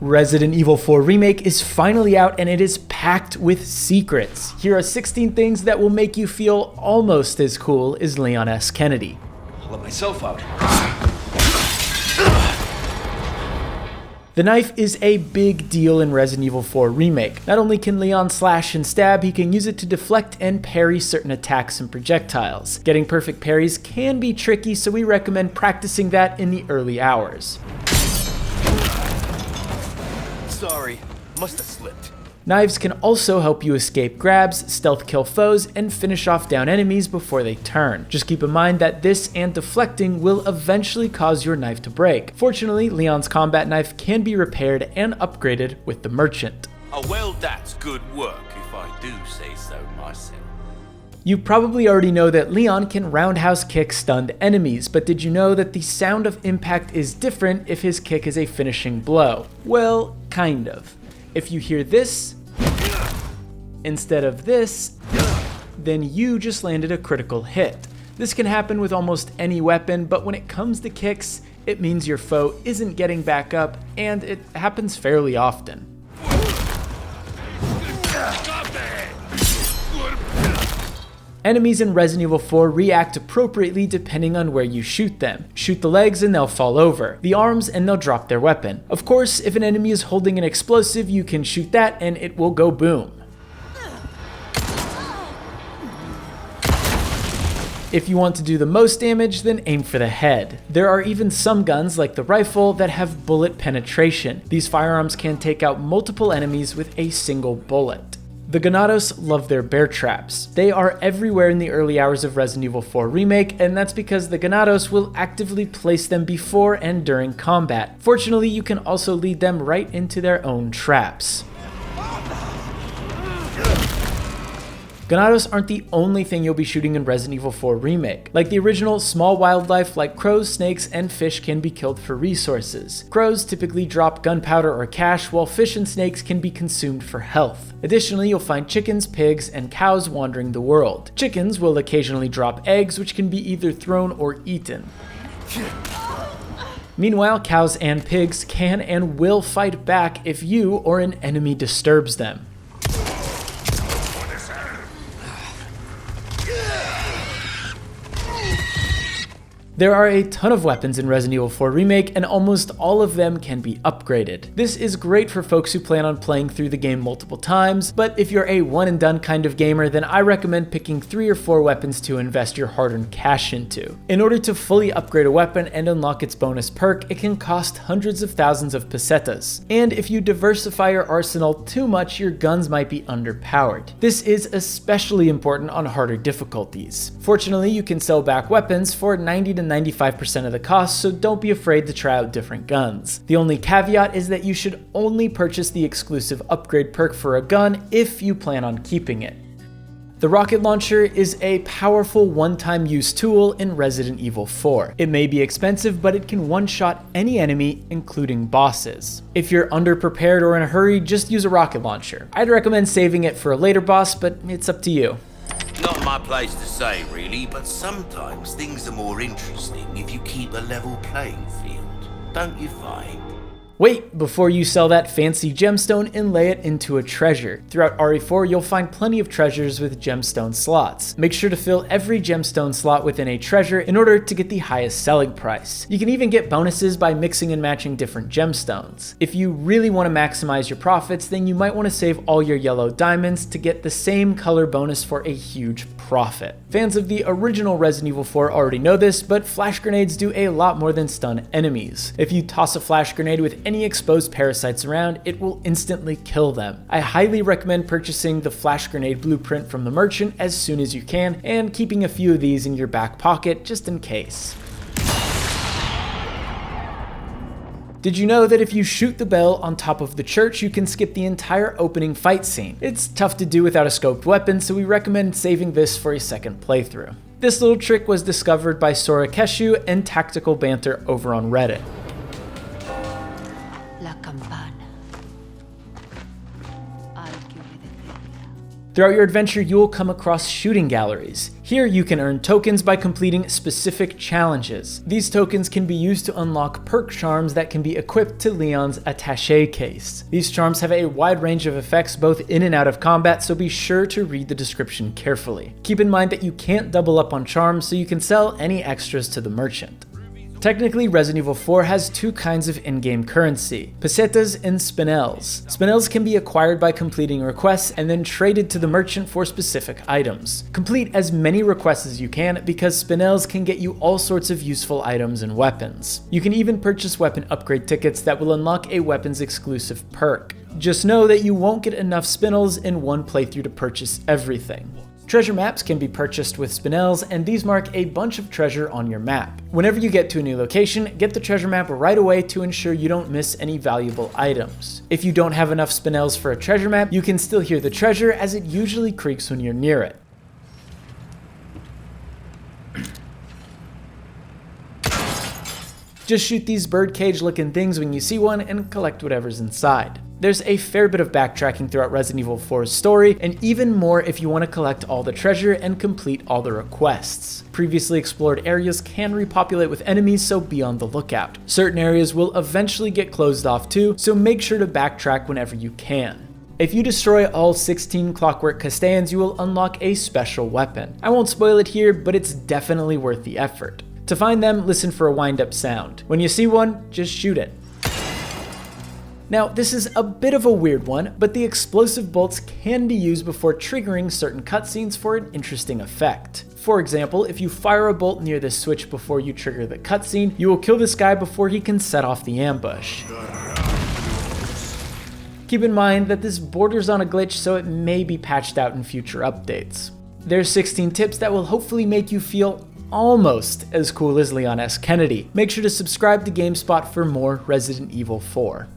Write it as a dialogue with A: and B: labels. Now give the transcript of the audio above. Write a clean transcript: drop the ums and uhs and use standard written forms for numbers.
A: Resident Evil 4 Remake is finally out and it is packed with secrets. Here are 16 things that will make you feel almost as cool as Leon S. Kennedy.
B: I'll let myself out.
A: The knife is a big deal in Resident Evil 4 Remake. Not only can Leon slash and stab, he can use it to deflect and parry certain attacks and projectiles. Getting perfect parries can be tricky, so we recommend practicing that in the early hours.
B: Sorry, must have slipped.
A: Knives can also help you escape grabs, stealth kill foes, and finish off down enemies before they turn. Just keep in mind that this and deflecting will eventually cause your knife to break. Fortunately, Leon's combat knife can be repaired and upgraded with the Merchant.
C: Oh well, that's good work, if I do say so myself.
A: You probably already know that Leon can roundhouse kick stunned enemies, but did you know that the sound of impact is different if his kick is a finishing blow? Well, kind of. If you hear this instead of this, then you just landed a critical hit. This can happen with almost any weapon, but when it comes to kicks, it means your foe isn't getting back up, and it happens fairly often. Enemies in Resident Evil 4 react appropriately depending on where you shoot them. Shoot the legs and they'll fall over, the arms and they'll drop their weapon. Of course, if an enemy is holding an explosive, you can shoot that and it will go boom. If you want to do the most damage, then aim for the head. There are even some guns, like the rifle, that have bullet penetration. These firearms can take out multiple enemies with a single bullet. The Ganados love their bear traps. They are everywhere in the early hours of Resident Evil 4 Remake, and that's because the Ganados will actively place them before and during combat. Fortunately, you can also lead them right into their own traps. Ganados aren't the only thing you'll be shooting in Resident Evil 4 Remake. Like the original, small wildlife like crows, snakes, and fish can be killed for resources. Crows typically drop gunpowder or cash, while fish and snakes can be consumed for health. Additionally, you'll find chickens, pigs, and cows wandering the world. Chickens will occasionally drop eggs, which can be either thrown or eaten. Meanwhile, cows and pigs can and will fight back if you or an enemy disturbs them. There are a ton of weapons in Resident Evil 4 Remake, and almost all of them can be upgraded. This is great for folks who plan on playing through the game multiple times, but if you're a one and done kind of gamer, then I recommend picking 3 or 4 weapons to invest your hard-earned cash into. In order to fully upgrade a weapon and unlock its bonus perk, it can cost hundreds of thousands of pesetas. And if you diversify your arsenal too much, your guns might be underpowered. This is especially important on harder difficulties. Fortunately, you can sell back weapons for 90 to 95% of the cost, so don't be afraid to try out different guns. The only caveat is that you should only purchase the exclusive upgrade perk for a gun if you plan on keeping it. The rocket launcher is a powerful one-time use tool in Resident Evil 4. It may be expensive, but it can one-shot any enemy, including bosses. If you're underprepared or in a hurry, just use a rocket launcher. I'd recommend saving it for a later boss, but it's up to you.
C: Not my place to say, really, but sometimes things are more interesting if you keep a level playing field, don't you find?
A: Wait before you sell that fancy gemstone and lay it into a treasure. Throughout RE4, you'll find plenty of treasures with gemstone slots. Make sure to fill every gemstone slot within a treasure in order to get the highest selling price. You can even get bonuses by mixing and matching different gemstones. If you really want to maximize your profits, then you might want to save all your yellow diamonds to get the same color bonus for a huge profit. Fans of the original Resident Evil 4 already know this, but flash grenades do a lot more than stun enemies. If you toss a flash grenade with any exposed parasites around, it will instantly kill them. I highly recommend purchasing the flash grenade blueprint from the merchant as soon as you can, and keeping a few of these in your back pocket just in case. Did you know that if you shoot the bell on top of the church, you can skip the entire opening fight scene? It's tough to do without a scoped weapon, so we recommend saving this for a second playthrough. This little trick was discovered by Sora Keshu and Tactical Banter over on Reddit. Throughout your adventure, you will come across shooting galleries. Here you can earn tokens by completing specific challenges. These tokens can be used to unlock perk charms that can be equipped to Leon's attaché case. These charms have a wide range of effects both in and out of combat, so be sure to read the description carefully. Keep in mind that you can't double up on charms, so you can sell any extras to the merchant. Technically, Resident Evil 4 has two kinds of in-game currency, pesetas and spinels. Spinels can be acquired by completing requests and then traded to the merchant for specific items. Complete as many requests as you can because spinels can get you all sorts of useful items and weapons. You can even purchase weapon upgrade tickets that will unlock a weapons exclusive perk. Just know that you won't get enough spinels in one playthrough to purchase everything. Treasure maps can be purchased with spinels, and these mark a bunch of treasure on your map. Whenever you get to a new location, get the treasure map right away to ensure you don't miss any valuable items. If you don't have enough spinels for a treasure map, you can still hear the treasure as it usually creaks when you're near it. Just shoot these birdcage looking things when you see one and collect whatever's inside. There's a fair bit of backtracking throughout Resident Evil 4's story, and even more if you want to collect all the treasure and complete all the requests. Previously explored areas can repopulate with enemies, so be on the lookout. Certain areas will eventually get closed off too, so make sure to backtrack whenever you can. If you destroy all 16 Clockwork Castellans, you will unlock a special weapon. I won't spoil it here, but it's definitely worth the effort. To find them, listen for a wind-up sound. When you see one, just shoot it. Now, this is a bit of a weird one, but the explosive bolts can be used before triggering certain cutscenes for an interesting effect. For example, if you fire a bolt near this switch before you trigger the cutscene, you will kill this guy before he can set off the ambush. Keep in mind that this borders on a glitch, so it may be patched out in future updates. There's 16 tips that will hopefully make you feel almost as cool as Leon S. Kennedy. Make sure to subscribe to GameSpot for more Resident Evil 4.